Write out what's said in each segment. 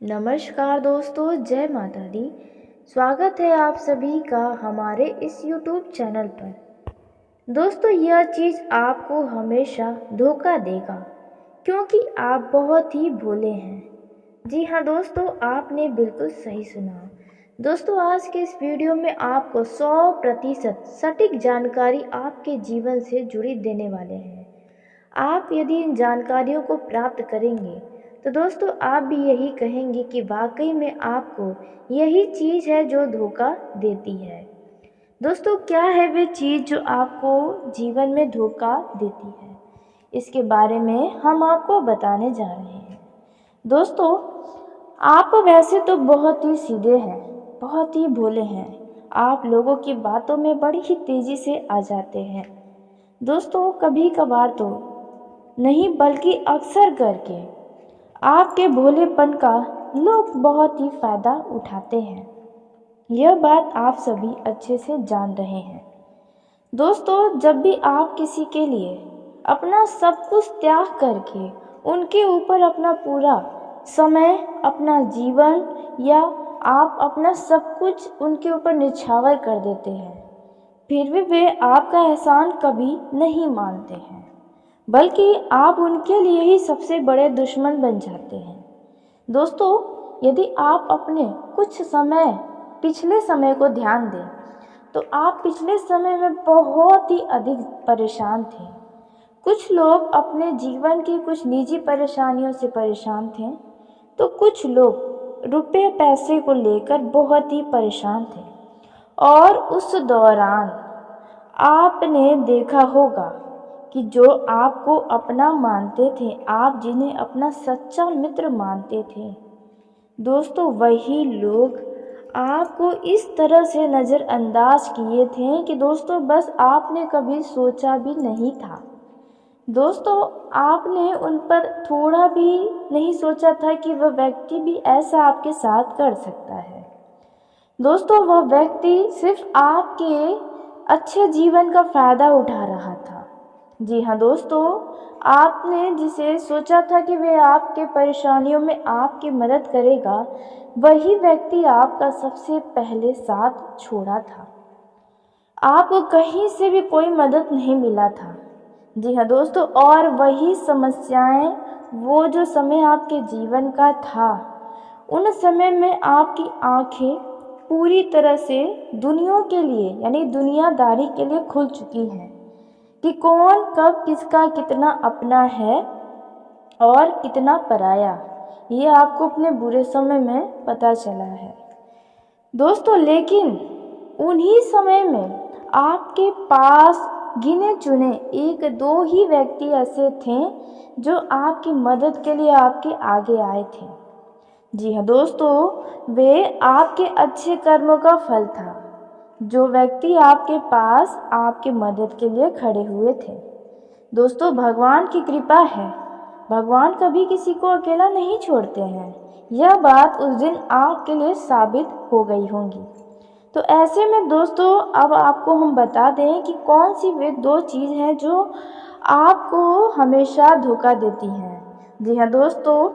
नमस्कार दोस्तों, जय माता दी। स्वागत है आप सभी का हमारे इस YouTube चैनल पर। दोस्तों, यह चीज़ आपको हमेशा धोखा देगा क्योंकि आप बहुत ही भोले हैं। जी हाँ दोस्तों, आपने बिल्कुल सही सुना। दोस्तों, आज के इस वीडियो में आपको 100% सटीक जानकारी आपके जीवन से जुड़ी देने वाले हैं। आप यदि इन जानकारियों को प्राप्त करेंगे तो दोस्तों आप भी यही कहेंगे कि वाकई में आपको यही चीज़ है जो धोखा देती है। दोस्तों, क्या है वे चीज़ जो आपको जीवन में धोखा देती है, इसके बारे में हम आपको बताने जा रहे हैं। दोस्तों, आप वैसे तो बहुत ही सीधे हैं, बहुत ही भोले हैं। आप लोगों की बातों में बड़ी ही तेज़ी से आ जाते हैं। दोस्तों, कभी कभार तो नहीं बल्कि अक्सर करके आपके भोलेपन का लोग बहुत ही फ़ायदा उठाते हैं। यह बात आप सभी अच्छे से जान रहे हैं। दोस्तों, जब भी आप किसी के लिए अपना सब कुछ त्याग करके उनके ऊपर अपना पूरा समय, अपना जीवन या आप अपना सब कुछ उनके ऊपर निछावर कर देते हैं, फिर भी वे आपका एहसान कभी नहीं मानते हैं, बल्कि आप उनके लिए ही सबसे बड़े दुश्मन बन जाते हैं। दोस्तों, यदि आप अपने कुछ समय पिछले समय को ध्यान दें तो आप पिछले समय में बहुत ही अधिक परेशान थे। कुछ लोग अपने जीवन की कुछ निजी परेशानियों से परेशान थे, तो कुछ लोग रुपए पैसे को लेकर बहुत ही परेशान थे। और उस दौरान आपने देखा होगा कि जो आपको अपना मानते थे, आप जिन्हें अपना सच्चा मित्र मानते थे, दोस्तों वही लोग आपको इस तरह से नज़रअंदाज किए थे कि दोस्तों बस आपने कभी सोचा भी नहीं था। दोस्तों, आपने उन पर थोड़ा भी नहीं सोचा था कि वह व्यक्ति भी ऐसा आपके साथ कर सकता है। दोस्तों, वह व्यक्ति सिर्फ आपके अच्छे जीवन का फ़ायदा उठा रहा था। जी हाँ दोस्तों, आपने जिसे सोचा था कि वह आपके परेशानियों में आपकी मदद करेगा, वही व्यक्ति आपका सबसे पहले साथ छोड़ा था। आपको कहीं से भी कोई मदद नहीं मिला था। जी हाँ दोस्तों, और वही समस्याएं, वो जो समय आपके जीवन का था, उन समय में आपकी आंखें पूरी तरह से दुनिया के लिए यानी दुनियादारी के लिए खुल चुकी हैं कि कौन कब किसका कितना अपना है और कितना पराया। ये आपको अपने बुरे समय में पता चला है दोस्तों। लेकिन उन्हीं समय में आपके पास गिने चुने एक दो ही व्यक्ति ऐसे थे जो आपकी मदद के लिए आपके आगे आए थे। जी हाँ दोस्तों, वे आपके अच्छे कर्मों का फल था। जो व्यक्ति आपके पास आपके मदद के लिए खड़े हुए थे। दोस्तों, भगवान की कृपा है, भगवान कभी किसी को अकेला नहीं छोड़ते हैं। यह बात उस दिन आपके लिए साबित हो गई होगी। तो ऐसे में दोस्तों, अब आपको हम बता दें कि कौन सी वे दो चीज़ हैं जो आपको हमेशा धोखा देती हैं। जी हाँ दोस्तों,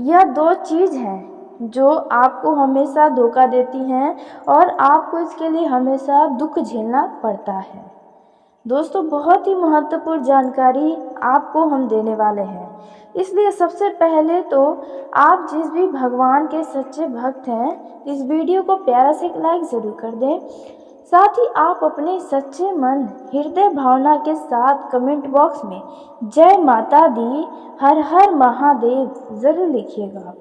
यह दो चीज़ हैं जो आपको हमेशा धोखा देती हैं और आपको इसके लिए हमेशा दुख झेलना पड़ता है। दोस्तों, बहुत ही महत्वपूर्ण जानकारी आपको हम देने वाले हैं, इसलिए सबसे पहले तो आप जिस भी भगवान के सच्चे भक्त हैं, इस वीडियो को प्यारा से एक लाइक ज़रूर कर दें। साथ ही आप अपने सच्चे मन हृदय भावना के साथ कमेंट बॉक्स में जय माता दी, हर हर महादेव ज़रूर लिखिएगा।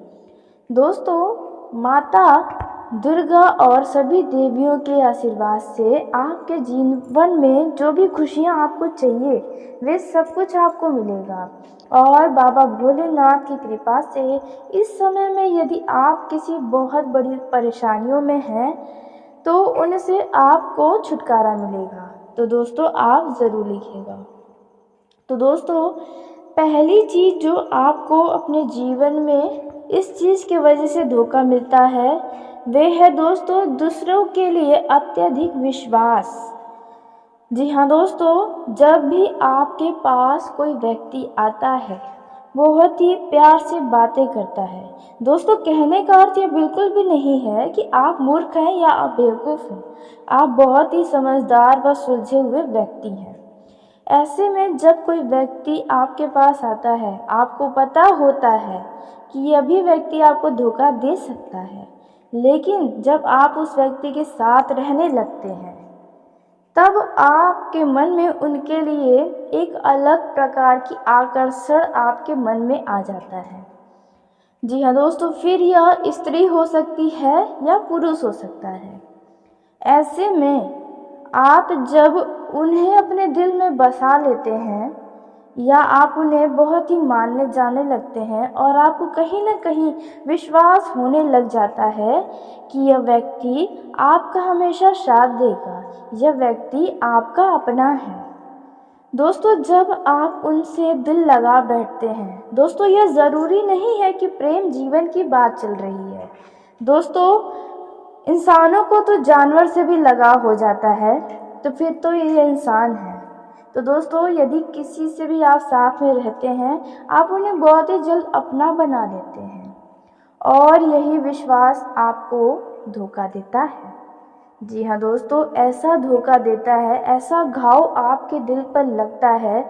दोस्तों, माता दुर्गा और सभी देवियों के आशीर्वाद से आपके जीवन में जो भी खुशियाँ आपको चाहिए, वे सब कुछ आपको मिलेगा। और बाबा भोलेनाथ की कृपा से इस समय में यदि आप किसी बहुत बड़ी परेशानियों में हैं, तो उनसे आपको छुटकारा मिलेगा। तो दोस्तों, आप ज़रूर लिखिएगा। तो दोस्तों, पहली चीज़ जो आपको अपने जीवन में इस चीज़ की वजह से धोखा मिलता है, वे है दोस्तों दूसरों के लिए अत्यधिक विश्वास। जी हाँ दोस्तों, जब भी आपके पास कोई व्यक्ति आता है, बहुत ही प्यार से बातें करता है। दोस्तों, कहने का अर्थ ये बिल्कुल भी नहीं है कि आप मूर्ख हैं या आप बेवकूफ़ हैं। आप बहुत ही समझदार व सुलझे हुए व्यक्ति हैं। ऐसे में जब कोई व्यक्ति आपके पास आता है, आपको पता होता है कि यह भी व्यक्ति आपको धोखा दे सकता है, लेकिन जब आप उस व्यक्ति के साथ रहने लगते हैं, तब आपके मन में उनके लिए एक अलग प्रकार की आकर्षण आपके मन में आ जाता है। जी हाँ दोस्तों, फिर यह स्त्री हो सकती है या पुरुष हो सकता है। ऐसे में आप जब उन्हें अपने दिल में बसा लेते हैं या आप उन्हें बहुत ही मानने जाने लगते हैं और आपको कहीं ना कहीं विश्वास होने लग जाता है कि यह व्यक्ति आपका हमेशा साथ देगा, यह व्यक्ति आपका अपना है। दोस्तों, जब आप उनसे दिल लगा बैठते हैं, दोस्तों यह ज़रूरी नहीं है कि प्रेम जीवन की बात चल रही है। दोस्तों, इंसानों को तो जानवर से भी लगाव हो जाता है, तो फिर तो ये इंसान है। तो दोस्तों, यदि किसी से भी आप साथ में रहते हैं, आप उन्हें बहुत ही जल्द अपना बना लेते हैं और यही विश्वास आपको धोखा देता है। जी हाँ दोस्तों, ऐसा धोखा देता है, ऐसा घाव आपके दिल पर लगता है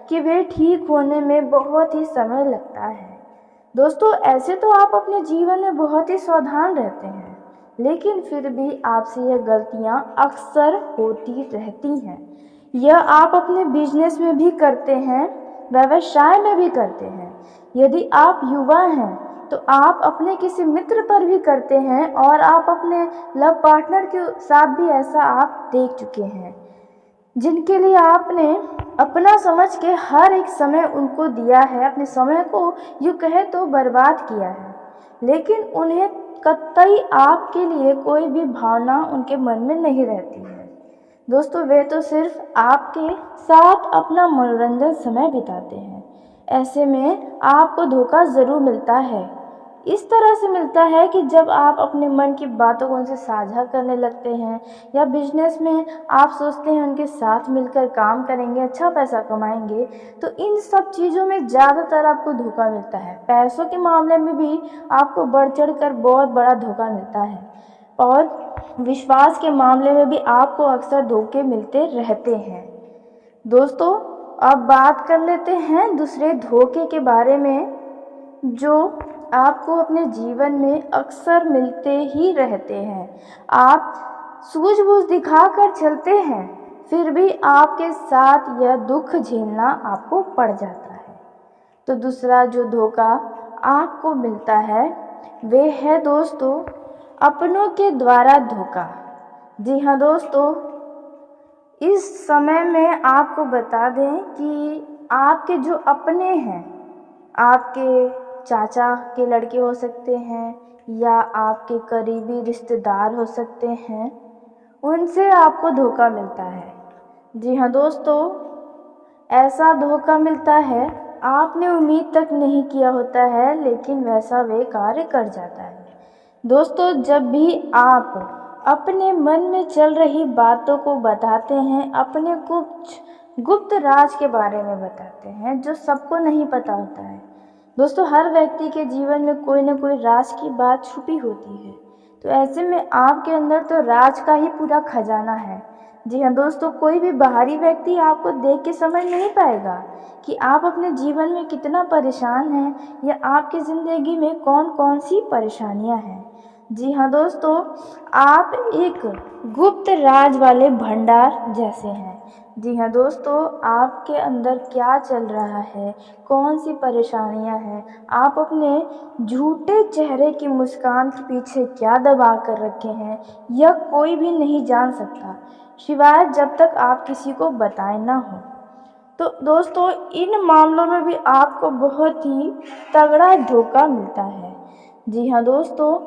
कि वे ठीक होने में बहुत ही समय लगता है। दोस्तों, ऐसे तो आप अपने जीवन में बहुत ही सावधान रहते हैं, लेकिन फिर भी आपसे यह गलतियां अक्सर होती रहती हैं। यह आप अपने बिजनेस में भी करते हैं, व्यवसाय में भी करते हैं। यदि आप युवा हैं तो आप अपने किसी मित्र पर भी करते हैं और आप अपने लव पार्टनर के साथ भी ऐसा आप देख चुके हैं, जिनके लिए आपने अपना समझ के हर एक समय उनको दिया है, अपने समय को यूँ कहे तो बर्बाद किया है, लेकिन उन्हें कतई आपके लिए कोई भी भावना उनके मन में नहीं रहती है। दोस्तों, वे तो सिर्फ आपके साथ अपना मनोरंजन समय बिताते हैं। ऐसे में आपको धोखा ज़रूर मिलता है। इस तरह से मिलता है कि जब आप अपने मन की बातों को उनसे साझा करने लगते हैं या बिजनेस में आप सोचते हैं उनके साथ मिलकर काम करेंगे, अच्छा पैसा कमाएंगे, तो इन सब चीज़ों में ज़्यादातर आपको धोखा मिलता है। पैसों के मामले में भी आपको बढ़ चढ़ कर बहुत बड़ा धोखा मिलता है और विश्वास के मामले में भी आपको अक्सर धोखे मिलते रहते हैं। दोस्तों, अब बात कर लेते हैं दूसरे धोखे के बारे में, जो आपको अपने जीवन में अक्सर मिलते ही रहते हैं। आप सूझबूझ दिखाकर चलते हैं, फिर भी आपके साथ यह दुख झेलना आपको पड़ जाता है। तो दूसरा जो धोखा आपको मिलता है वे है दोस्तों अपनों के द्वारा धोखा। जी हाँ दोस्तों, इस समय में आपको बता दें कि आपके जो अपने हैं, आपके चाचा के लड़के हो सकते हैं या आपके करीबी रिश्तेदार हो सकते हैं, उनसे आपको धोखा मिलता है। जी हाँ दोस्तों, ऐसा धोखा मिलता है, आपने उम्मीद तक नहीं किया होता है, लेकिन वैसा वे कार्य कर जाता है। दोस्तों, जब भी आप अपने मन में चल रही बातों को बताते हैं, अपने कुछ गुप्त राज के बारे में बताते हैं जो सबको नहीं पता होता है। दोस्तों, हर व्यक्ति के जीवन में कोई ना कोई राज की बात छुपी होती है, तो ऐसे में आपके अंदर तो राज का ही पूरा खजाना है। जी हाँ दोस्तों, कोई भी बाहरी व्यक्ति आपको देख के समझ नहीं पाएगा कि आप अपने जीवन में कितना परेशान हैं या आपकी ज़िंदगी में कौन कौन सी परेशानियां हैं। जी हाँ दोस्तों, आप एक गुप्त राज वाले भंडार जैसे हैं। जी हाँ दोस्तों, आपके अंदर क्या चल रहा है, कौन सी परेशानियां हैं, आप अपने झूठे चेहरे की मुस्कान के पीछे क्या दबा कर रखे हैं, यह कोई भी नहीं जान सकता, सिवाय जब तक आप किसी को बताए ना हो। तो दोस्तों, इन मामलों में भी आपको बहुत ही तगड़ा धोखा मिलता है। जी हाँ दोस्तों,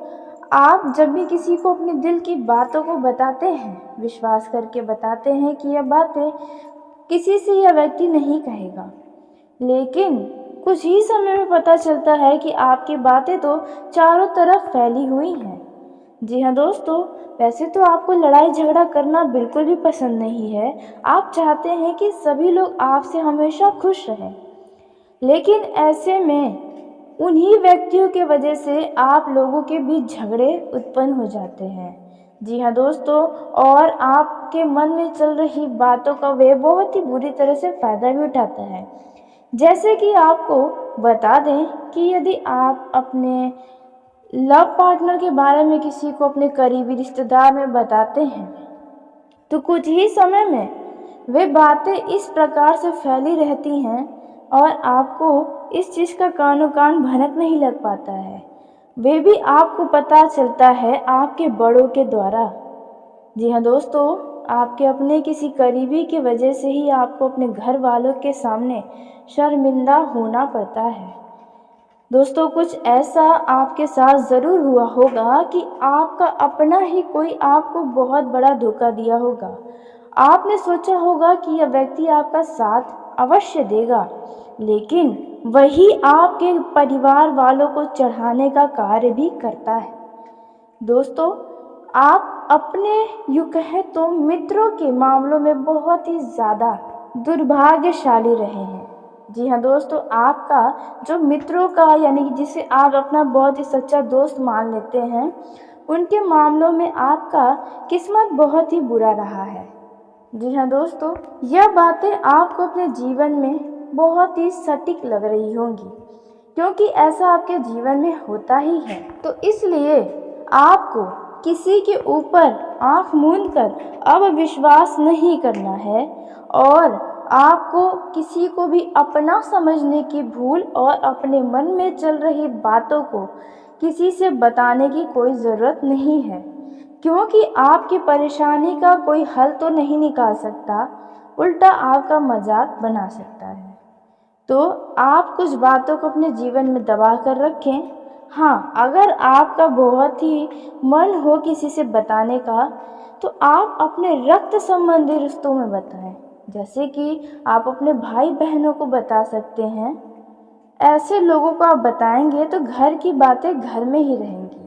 आप जब भी किसी को अपने दिल की बातों को बताते हैं, विश्वास करके बताते हैं कि यह बातें किसी से यह व्यक्ति नहीं कहेगा, लेकिन कुछ ही समय में पता चलता है कि आपकी बातें तो चारों तरफ फैली हुई हैं। जी हाँ दोस्तों, वैसे तो आपको लड़ाई झगड़ा करना बिल्कुल भी पसंद नहीं है। आप चाहते हैं कि सभी लोग आपसे हमेशा खुश रहें, लेकिन ऐसे में उन्हीं व्यक्तियों के वजह से आप लोगों के बीच झगड़े उत्पन्न हो जाते हैं। जी हाँ दोस्तों, और आपके मन में चल रही बातों का वे बहुत ही बुरी तरह से फ़ायदा भी उठाता है। जैसे कि आपको बता दें कि यदि आप अपने लव पार्टनर के बारे में किसी को अपने करीबी रिश्तेदार में बताते हैं तो कुछ ही समय में वे बातें इस प्रकार से फैली रहती हैं और आपको इस चीज़ का कानो कान भनक नहीं लग पाता है। वे भी आपको पता चलता है आपके बड़ों के द्वारा। जी हाँ दोस्तों, आपके अपने किसी करीबी की वजह से ही आपको अपने घर वालों के सामने शर्मिंदा होना पड़ता है। दोस्तों, कुछ ऐसा आपके साथ ज़रूर हुआ होगा कि आपका अपना ही कोई आपको बहुत बड़ा धोखा दिया होगा। आपने सोचा होगा कि यह व्यक्ति आपका साथ अवश्य देगा, लेकिन वही आपके परिवार वालों को चढ़ाने का कार्य भी करता है। दोस्तों, आप अपने यूँ कहें तो मित्रों के मामलों में बहुत ही ज़्यादा दुर्भाग्यशाली रहे हैं। जी हाँ दोस्तों, आपका जो मित्रों का यानी कि जिसे आप अपना बहुत ही सच्चा दोस्त मान लेते हैं, उनके मामलों में आपका किस्मत बहुत ही बुरा रहा है। जी हाँ दोस्तों, यह बातें आपको अपने जीवन में बहुत ही सटीक लग रही होंगी, क्योंकि ऐसा आपके जीवन में होता ही है। तो इसलिए आपको किसी के ऊपर आँख मूंदकर अब विश्वास नहीं करना है और आपको किसी को भी अपना समझने की भूल और अपने मन में चल रही बातों को किसी से बताने की कोई ज़रूरत नहीं है, क्योंकि आपकी परेशानी का कोई हल तो नहीं निकाल सकता, उल्टा आपका मजाक बना सकता है। तो आप कुछ बातों को अपने जीवन में दबा कर रखें। हाँ, अगर आपका बहुत ही मन हो किसी से बताने का, तो आप अपने रक्त संबंधी रिश्तों में बताएं। जैसे कि आप अपने भाई बहनों को बता सकते हैं। ऐसे लोगों को आप बताएंगे तो घर की बातें घर में ही रहेंगी।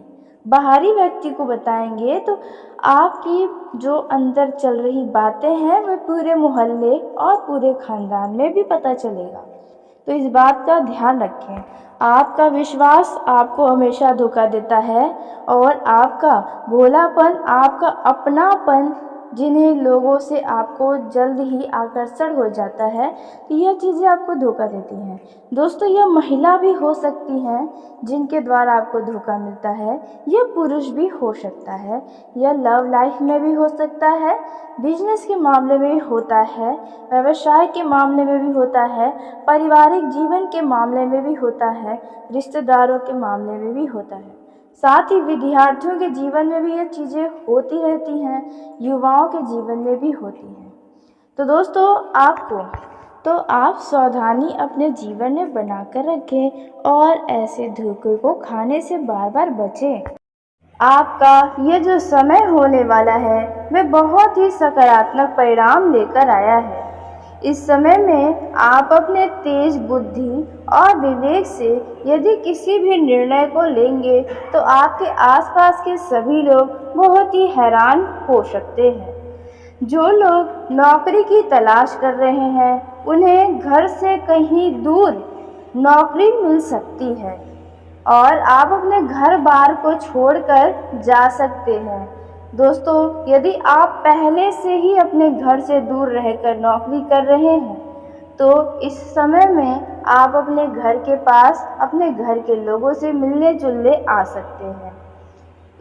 बाहरी व्यक्ति को बताएंगे तो आपकी जो अंदर चल रही बातें हैं वह पूरे मोहल्ले और पूरे खानदान में भी पता चलेगा। तो इस बात का ध्यान रखें। आपका विश्वास आपको हमेशा धोखा देता है और आपका भोलापन, आपका अपनापन जिन्हें लोगों से आपको जल्द ही आकर्षण हो जाता है, तो यह चीज़ें आपको धोखा देती हैं। दोस्तों, यह महिला भी हो सकती हैं जिनके द्वारा आपको धोखा मिलता है, यह पुरुष भी हो सकता है, यह लव लाइफ में भी हो सकता है, बिजनेस के मामले में भी होता है, व्यवसाय के मामले में भी होता है, पारिवारिक जीवन के मामले में भी होता है, रिश्तेदारों के मामले में भी होता है। साथ ही विद्यार्थियों के जीवन में भी ये चीज़ें होती रहती हैं, युवाओं के जीवन में भी होती हैं। तो दोस्तों, आप सावधानी अपने जीवन में बनाकर रखें और ऐसे धोखे को खाने से बार बार बचें। आपका ये जो समय होने वाला है वह बहुत ही सकारात्मक परिणाम लेकर आया है। इस समय में आप अपने तेज बुद्धि और विवेक से यदि किसी भी निर्णय को लेंगे तो आपके आसपास के सभी लोग बहुत ही हैरान हो सकते हैं। जो लोग नौकरी की तलाश कर रहे हैं उन्हें घर से कहीं दूर नौकरी मिल सकती है और आप अपने घर बार को छोड़कर जा सकते हैं। दोस्तों, यदि आप पहले से ही अपने घर से दूर रहकर नौकरी कर रहे हैं तो इस समय में आप अपने घर के पास अपने घर के लोगों से मिलने जुलने आ सकते हैं।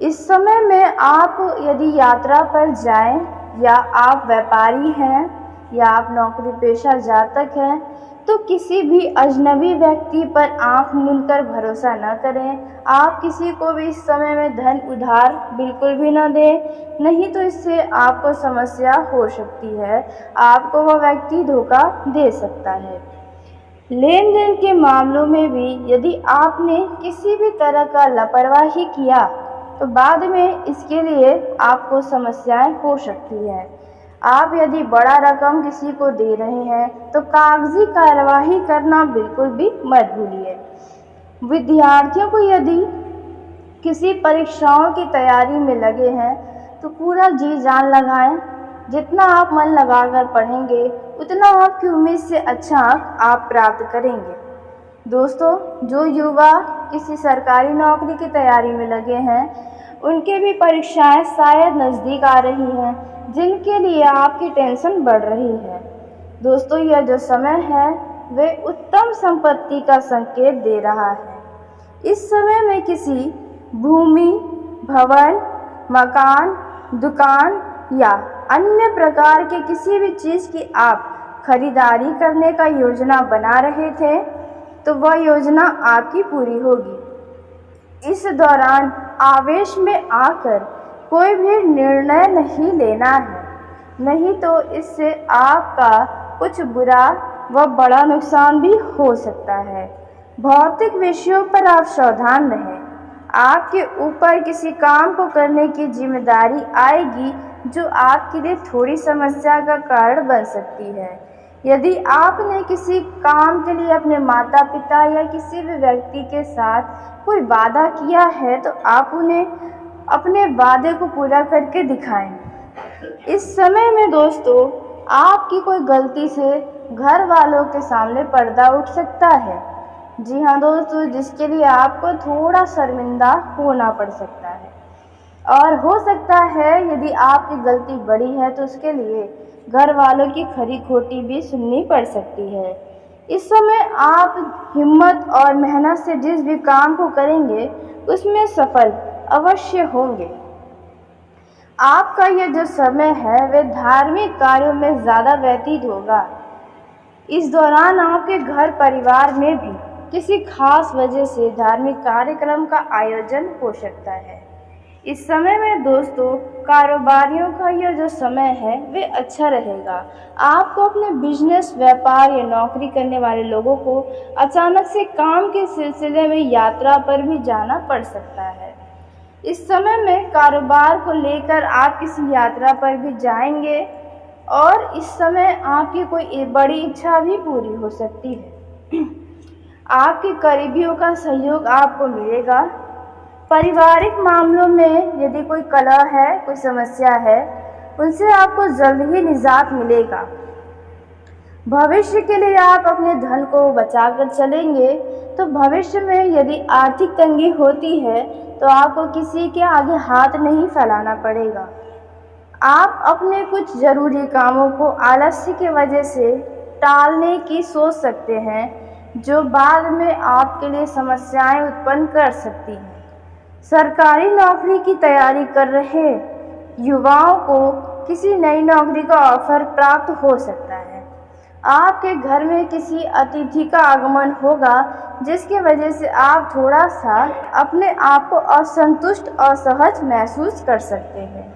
इस समय में आप यदि यात्रा पर जाएं या आप व्यापारी हैं या आप नौकरी पेशा जातक हैं तो किसी भी अजनबी व्यक्ति पर आंख मूंदकर भरोसा न करें। आप किसी को भी इस समय में धन उधार बिल्कुल भी न दें, नहीं तो इससे आपको समस्या हो सकती है, आपको वह व्यक्ति धोखा दे सकता है। लेन देन के मामलों में भी यदि आपने किसी भी तरह का लापरवाही किया तो बाद में इसके लिए आपको समस्याएं हो सकती है। आप यदि बड़ा रकम किसी को दे रहे हैं तो कागजी कार्यवाही करना बिल्कुल भी मत भूलिए। विद्यार्थियों को यदि किसी परीक्षाओं की तैयारी में लगे हैं तो पूरा जी जान लगाएं। जितना आप मन लगाकर पढ़ेंगे उतना आपकी उम्मीद से अच्छा अंक आप प्राप्त करेंगे। दोस्तों, जो युवा किसी सरकारी नौकरी की तैयारी में लगे हैं, उनके भी परीक्षाएं शायद नज़दीक आ रही हैं, जिनके लिए आपकी टेंशन बढ़ रही है। दोस्तों, यह जो समय है वे उत्तम संपत्ति का संकेत दे रहा है। इस समय में किसी भूमि, भवन, मकान, दुकान या अन्य प्रकार के किसी भी चीज़ की आप खरीदारी करने का योजना बना रहे थे, तो वह योजना आपकी पूरी होगी। इस दौरान आवेश में आकर कोई भी निर्णय नहीं लेना है, नहीं तो इससे आपका कुछ बुरा व बड़ा नुकसान भी हो सकता है। भौतिक विषयों पर आप सावधान रहें। आपके ऊपर किसी काम को करने की जिम्मेदारी आएगी जो आपके लिए थोड़ी समस्या का कारण बन सकती है। यदि आपने किसी काम के लिए अपने माता पिता या किसी भी व्यक्ति के साथ कोई वादा किया है, तो आप उन्हें अपने वादे को पूरा करके दिखाएं। इस समय में दोस्तों, आपकी कोई गलती से घर वालों के सामने पर्दा उठ सकता है। जी हाँ दोस्तों, जिसके लिए आपको थोड़ा शर्मिंदा होना पड़ सकता है। और हो सकता है यदि आपकी गलती बड़ी है तो उसके लिए घर वालों की खरी खोटी भी सुननी पड़ सकती है। इस समय आप हिम्मत और मेहनत से जिस भी काम को करेंगे उसमें सफल अवश्य होंगे। आपका यह जो समय है वह धार्मिक कार्यों में ज़्यादा व्यतीत होगा। इस दौरान आपके घर परिवार में भी किसी खास वजह से धार्मिक कार्यक्रम का आयोजन हो सकता है। इस समय में दोस्तों, कारोबारियों का यह जो समय है वह अच्छा रहेगा। आपको अपने बिजनेस, व्यापार या नौकरी करने वाले लोगों को अचानक से काम के सिलसिले में यात्रा पर भी जाना पड़ सकता है। इस समय में कारोबार को लेकर आप किसी यात्रा पर भी जाएंगे और इस समय आपकी कोई बड़ी इच्छा भी पूरी हो सकती है। आपके करीबियों का सहयोग आपको मिलेगा। पारिवारिक मामलों में यदि कोई कलह है, कोई समस्या है, उनसे आपको जल्द ही निजात मिलेगा। भविष्य के लिए आप अपने धन को बचाकर चलेंगे, तो भविष्य में यदि आर्थिक तंगी होती है तो आपको किसी के आगे हाथ नहीं फैलाना पड़ेगा। आप अपने कुछ ज़रूरी कामों को आलस्य की वजह से टालने की सोच सकते हैं, जो बाद में आपके लिए समस्याएं उत्पन्न कर सकती हैं। सरकारी नौकरी की तैयारी कर रहे युवाओं को किसी नई नौकरी का ऑफर प्राप्त हो सकता है। आपके घर में किसी अतिथि का आगमन होगा, जिसकी वजह से आप थोड़ा सा अपने आप को असंतुष्ट और असहज महसूस कर सकते हैं।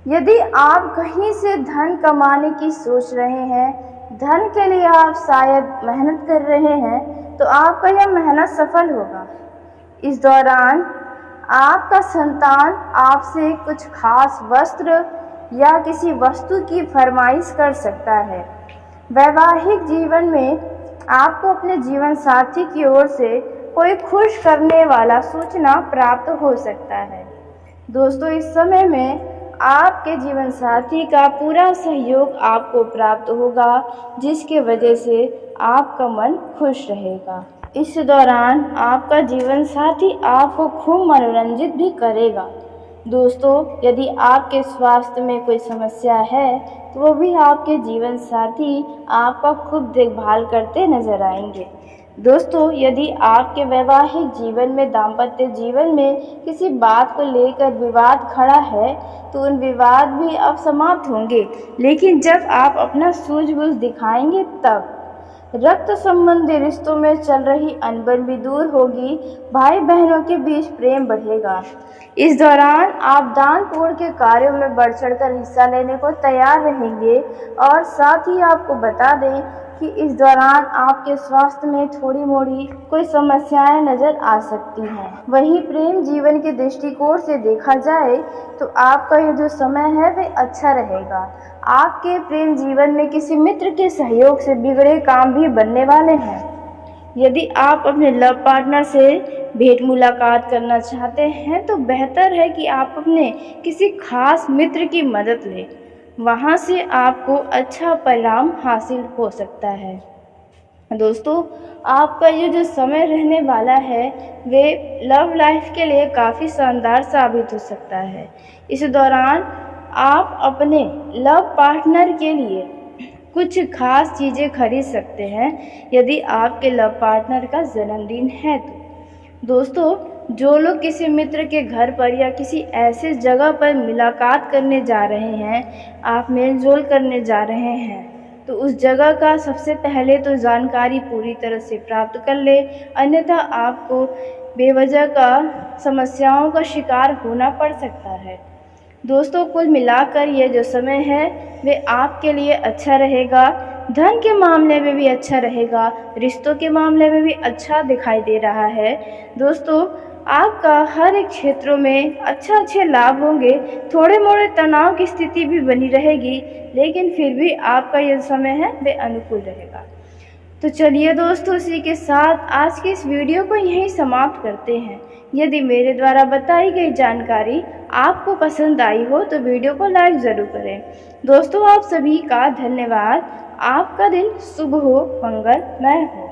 यदि आप कहीं से धन कमाने की सोच रहे हैं, धन के लिए आप शायद मेहनत कर रहे हैं, तो आपका यह मेहनत सफल होगा। इस दौरान आपका संतान आपसे कुछ खास वस्त्र या किसी वस्तु की फरमाइश कर सकता है। वैवाहिक जीवन में आपको अपने जीवन साथी की ओर से कोई खुश करने वाला सूचना प्राप्त हो सकता है। दोस्तों, इस समय में आपके जीवन साथी का पूरा सहयोग आपको प्राप्त होगा, जिसके वजह से आपका मन खुश रहेगा। इस दौरान आपका जीवन साथी आपको खूब मनोरंजित भी करेगा। दोस्तों, यदि आपके स्वास्थ्य में कोई समस्या है तो वो भी आपके जीवन साथी आपका खूब देखभाल करते नजर आएंगे। दोस्तों, यदि आपके वैवाहिक जीवन में, दाम्पत्य जीवन में किसी बात को लेकर विवाद खड़ा है तो उन विवाद भी अब समाप्त होंगे, लेकिन जब आप अपना सूझबूझ दिखाएंगे तब रक्त संबंधी रिश्तों में चल रही अनबन भी दूर होगी, भाई बहनों के बीच प्रेम बढ़ेगा। इस दौरान आप दान पुण्य के कार्यों में बढ़ चढ़कर हिस्सा लेने को तैयार रहेंगे। और साथ ही आपको बता दें कि इस दौरान आपके स्वास्थ्य में थोड़ी मोड़ी कोई समस्याएं नज़र आ सकती हैं। वहीं प्रेम जीवन के दृष्टिकोण से देखा जाए तो आपका ये जो समय है वह अच्छा रहेगा। आपके प्रेम जीवन में किसी मित्र के सहयोग से बिगड़े काम भी बनने वाले हैं। यदि आप अपने लव पार्टनर से भेंट मुलाकात करना चाहते हैं तो बेहतर है कि आप अपने किसी खास मित्र की मदद लें। वहाँ से आपको अच्छा परिणाम हासिल हो सकता है। दोस्तों, आपका ये जो समय रहने वाला है वे लव लाइफ के लिए काफ़ी शानदार साबित हो सकता है। इस दौरान आप अपने लव पार्टनर के लिए कुछ खास चीज़ें खरीद सकते हैं यदि आपके लव पार्टनर का जन्मदिन है तो। दोस्तों, जो लोग किसी मित्र के घर पर या किसी ऐसे जगह पर मुलाकात करने जा रहे हैं, आप मेल-जोल करने जा रहे हैं, तो उस जगह का सबसे पहले तो जानकारी पूरी तरह से प्राप्त कर लें, अन्यथा आपको बेवजह का समस्याओं का शिकार होना पड़ सकता है। दोस्तों, कुल मिलाकर ये जो समय है वे आपके लिए अच्छा रहेगा, धन के मामले में भी अच्छा रहेगा, रिश्तों के मामले में भी अच्छा दिखाई दे रहा है। दोस्तों, आपका हर एक क्षेत्रों में अच्छे लाभ होंगे, थोड़े मोड़े तनाव की स्थिति भी बनी रहेगी, लेकिन फिर भी आपका यह समय है वे अनुकूल रहेगा। तो चलिए दोस्तों, इसी के साथ आज की इस वीडियो को यहीं समाप्त करते हैं। यदि मेरे द्वारा बताई गई जानकारी आपको पसंद आई हो तो वीडियो को लाइक ज़रूर करें। दोस्तों, आप सभी का धन्यवाद। आपका दिन शुभ हो, मंगलमय हो।